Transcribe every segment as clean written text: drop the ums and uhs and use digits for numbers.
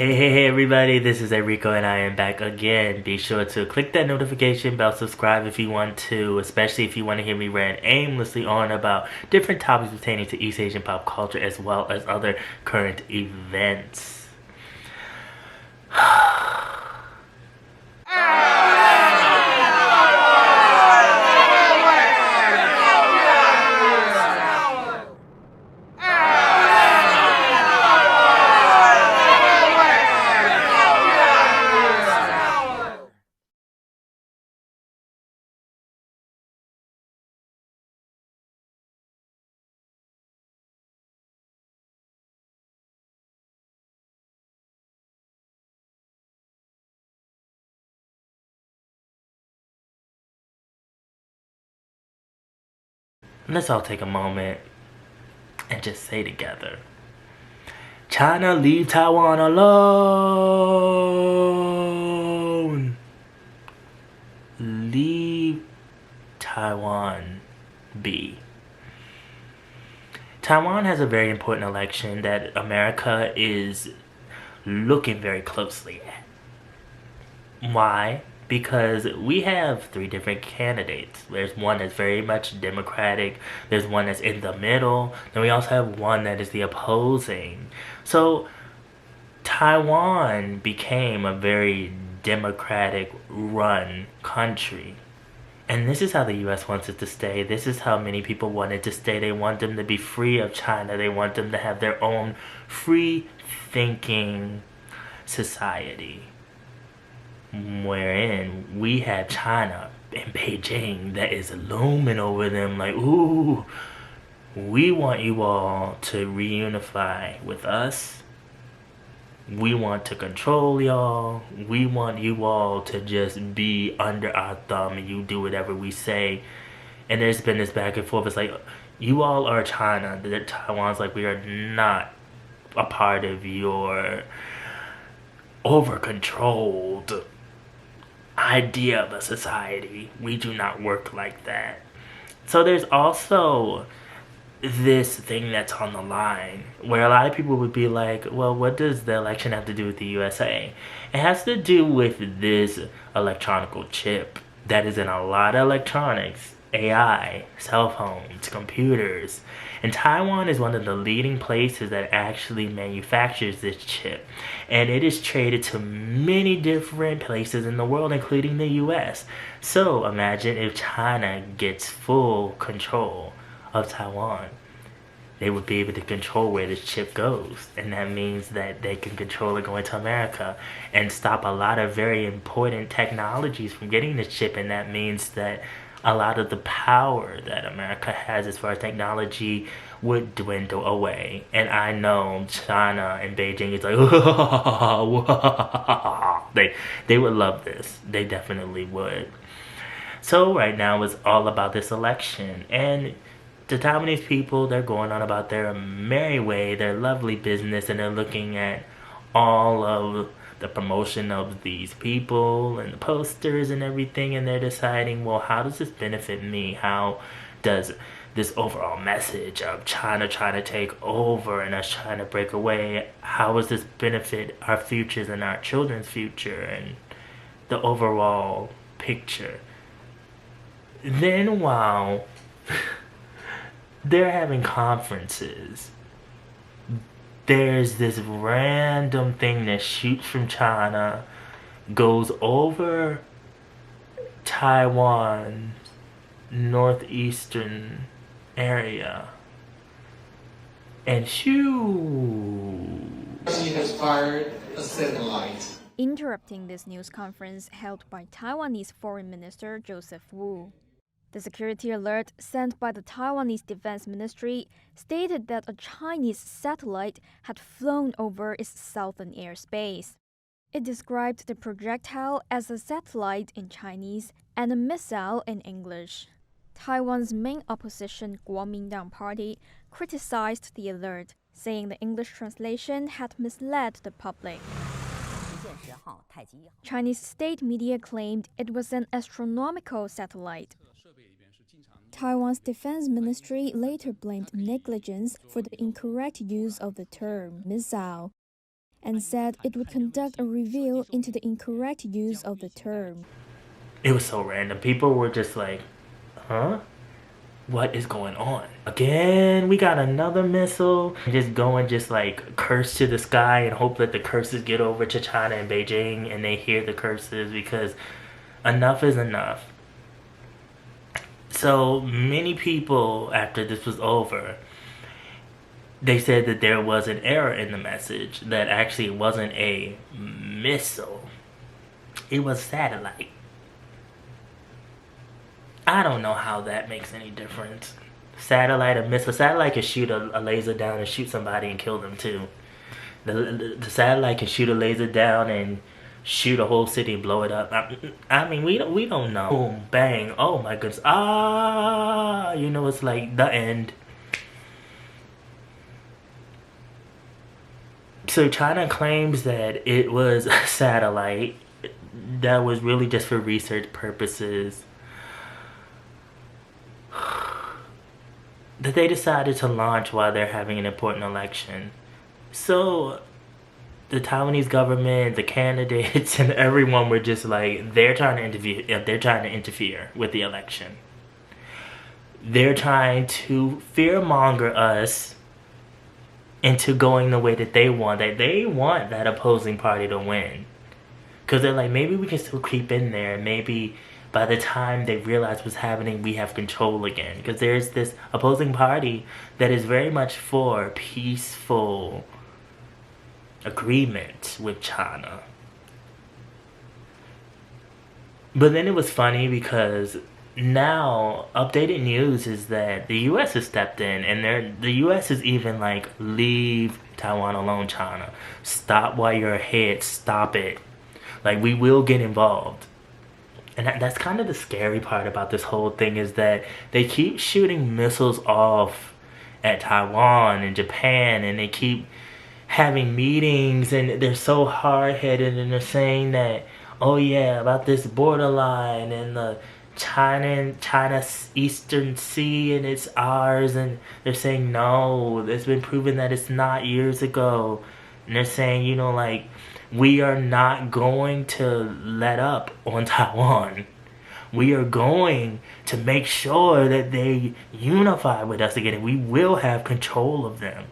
Hey everybody, this is Erico and I am back again. Be sure to click that notification bell, subscribe if you want to, especially if you want to hear me rant aimlessly on about different topics pertaining to East Asian pop culture as well as other current events. Let's all take a moment and just say together, China, leave Taiwan alone. Leave Taiwan be. Taiwan has a very important election that America is looking very closely at. Why? Because we have three different candidates. There's one that's very much Democratic, there's one that's in the middle, then we also have one that is the opposing. So Taiwan became a very Democratic run country. And this is how the US wants it to stay. This is how many people want it to stay. They want them to be free of China. They want them to have their own free thinking society. Wherein we have China and Beijing that is looming over them like, ooh, we want you all to reunify with us. We want to control y'all. We want you all to just be under our thumb and you do whatever we say. And there's been this back and forth. It's like, you all are China. Taiwan's like, we are not a part of your over-controlled idea of a society. We do not work like that. So there's also this thing that's on the line where a lot of people would be like, well, what does the election have to do with the USA? It has to do with this electronical chip that is in a lot of electronics, AI, cell phones, computers. And Taiwan is one of the leading places that actually manufactures this chip. And it is traded to many different places in the world, including the US. So imagine if China gets full control of Taiwan. They would be able to control where this chip goes, and that means that they can control it going to America and stop a lot of very important technologies from getting this chip. And that means that a lot of the power that America has as far as technology would dwindle away. And I know China and Beijing is like, they would love this. They definitely would. So right now it's all about this election, and the Taiwanese people, they're going on about their merry way, their lovely business, and they're looking at all of the promotion of these people and the posters and everything, and they're deciding, well, how does this benefit me? How does this overall message of China trying to take over and us trying to break away, how does this benefit our futures and our children's future and the overall picture? Then while they're having conferences, there's this random thing that shoots from China, goes over Taiwan, northeastern area, and shoo! She has fired a satellite. Interrupting this news conference held by Taiwanese Foreign Minister Joseph Wu. The security alert sent by the Taiwanese Defense Ministry stated that a Chinese satellite had flown over its southern airspace. It described the projectile as a satellite in Chinese and a missile in English. Taiwan's main opposition Kuomintang Party criticized the alert, saying the English translation had misled the public. Chinese state media claimed it was an astronomical satellite. Taiwan's defense ministry later blamed negligence for the incorrect use of the term missile. and said it would conduct a review into the incorrect use of the term. It was so random. People were just like, huh? What is going on? Again, we got another missile. Just going, just like curse to the sky and hope that the curses get over to China and Beijing and they hear the curses, because enough is enough. So many people, after this was over, they said that there was an error in the message, that actually it wasn't a missile, it was satellite. I don't know how that makes any difference. Satellite or missile. Satellite can shoot a laser down and shoot somebody and kill them too. The satellite can shoot a laser down and shoot a whole city and blow it up. I mean, we don't know. Boom, bang. Oh my goodness. Ah, you know, it's like the end. So China claims that it was a satellite that was really just for research purposes, that they decided to launch while they're having an important election. So the Taiwanese government, the candidates, and everyone were just like, they're trying to interfere with the election. They're trying to fearmonger us into going the way that they want. That they want that opposing party to win. Because they're like, maybe we can still creep in there, and maybe by the time they realize what's happening, we have control again. Because there's this opposing party that is very much for peaceful agreement with China. But then it was funny because now updated news is that the U.S. has stepped in, and the U.S. is even like, leave Taiwan alone, China. Stop while you're ahead. Stop it. Like, we will get involved. And that's kind of the scary part about this whole thing, is that they keep shooting missiles off at Taiwan and Japan, and they keep having meetings, and they're so hard-headed, and they're saying that, oh yeah, about this borderline and the China Eastern Sea, and it's ours, and they're saying no, it's been proven that it's not years ago. And they're saying, you know, like, we are not going to let up on Taiwan. We are going to make sure that they unify with us again, and we will have control of them.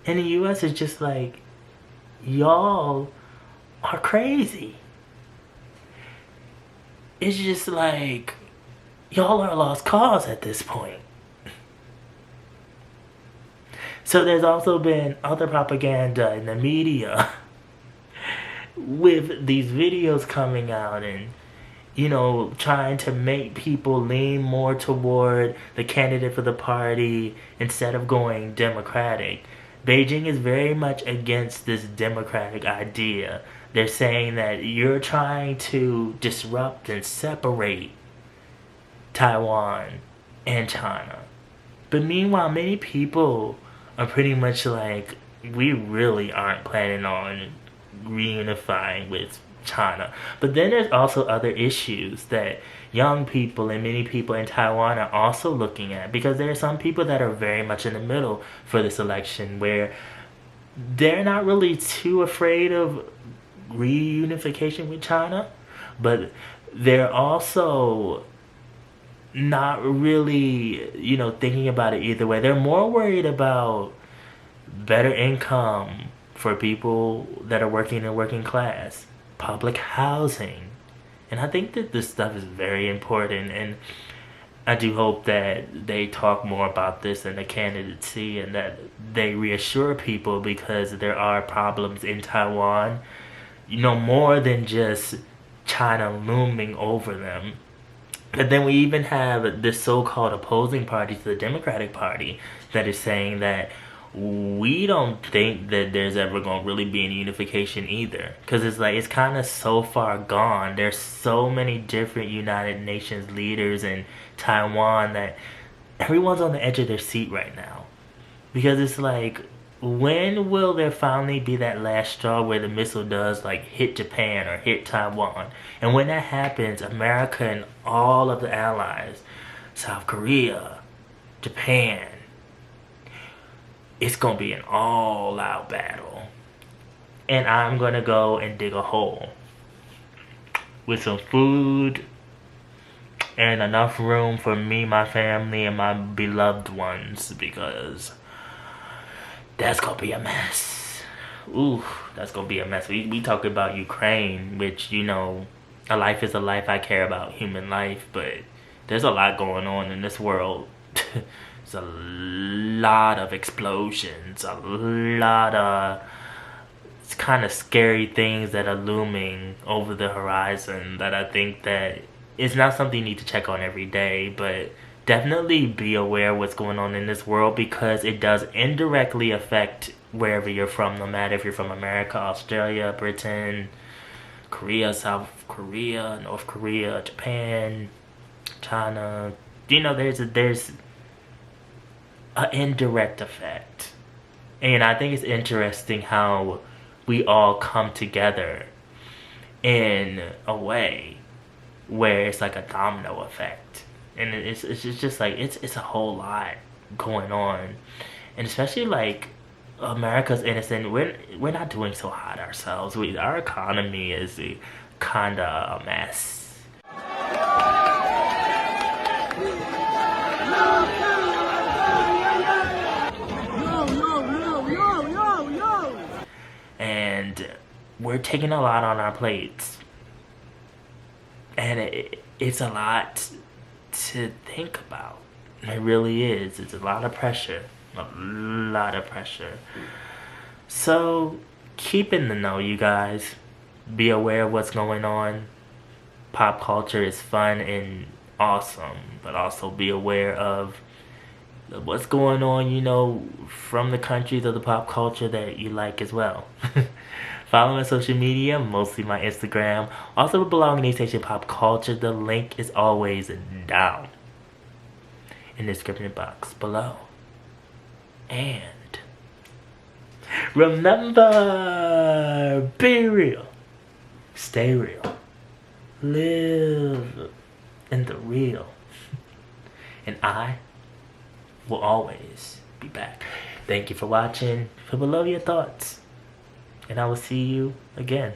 And the U.S. is just like, y'all are crazy. It's just like, y'all are a lost cause at this point. So there's also been other propaganda in the media with these videos coming out and, you know, trying to make people lean more toward the candidate for the party instead of going Democratic. Beijing is very much against this democratic idea. They're saying that you're trying to disrupt and separate Taiwan and China. But meanwhile, many people are pretty much like, we really aren't planning on reunifying with China. But then there's also other issues that young people and many people in Taiwan are also looking at, because there are some people that are very much in the middle for this election, where they're not really too afraid of reunification with China, but they're also not really, you know, thinking about it either way. They're more worried about better income for people that are working in the working class, public housing. And I think that this stuff is very important, and I do hope that they talk more about this in the candidacy, and that they reassure people, because there are problems in Taiwan, you know, more than just China looming over them. But then we even have this so-called opposing party to the Democratic Party that is saying that we don't think that there's ever going to really be any unification either. Because it's like, it's kind of so far gone. There's so many different United Nations leaders in Taiwan that everyone's on the edge of their seat right now. Because it's like, when will there finally be that last straw where the missile does like hit Japan or hit Taiwan? And when that happens, America and all of the allies, South Korea, Japan, it's gonna be an all-out battle. and I'm gonna go and dig a hole with some food and enough room for me, my family, and my beloved ones, because that's gonna be a mess. Ooh, that's gonna be a mess. We talk about Ukraine, which, you know, a life is a life. I care about human life, but there's a lot going on in this world. There's a lot of explosions, a lot of kind of scary things that are looming over the horizon that I think that it's not something you need to check on every day, but definitely be aware of what's going on in this world, because it does indirectly affect wherever you're from, no matter if you're from America, Australia, Britain, Korea, South Korea, North Korea, Japan, China. You know, there's an indirect effect. And I think it's interesting how we all come together in a way where it's like a domino effect, and it's just like it's a whole lot going on, and especially like America's innocent. We're not doing so hot ourselves. Our economy is kind of a mess. And we're taking a lot on our plates, and it's a lot to think about. It really is. It's a lot of pressure. A lot of pressure. So keep in the know, you guys. Be aware of what's going on. Pop culture is fun and awesome, but also be aware of what's going on, you know, from the countries of the pop culture that you like as well. Follow my social media, mostly my Instagram. Also belong in the section pop culture. The link is always down in the description box below. And remember, be real, stay real, live in the real, and I will always be back. Thank you for watching. Put below your thoughts, and I will see you again.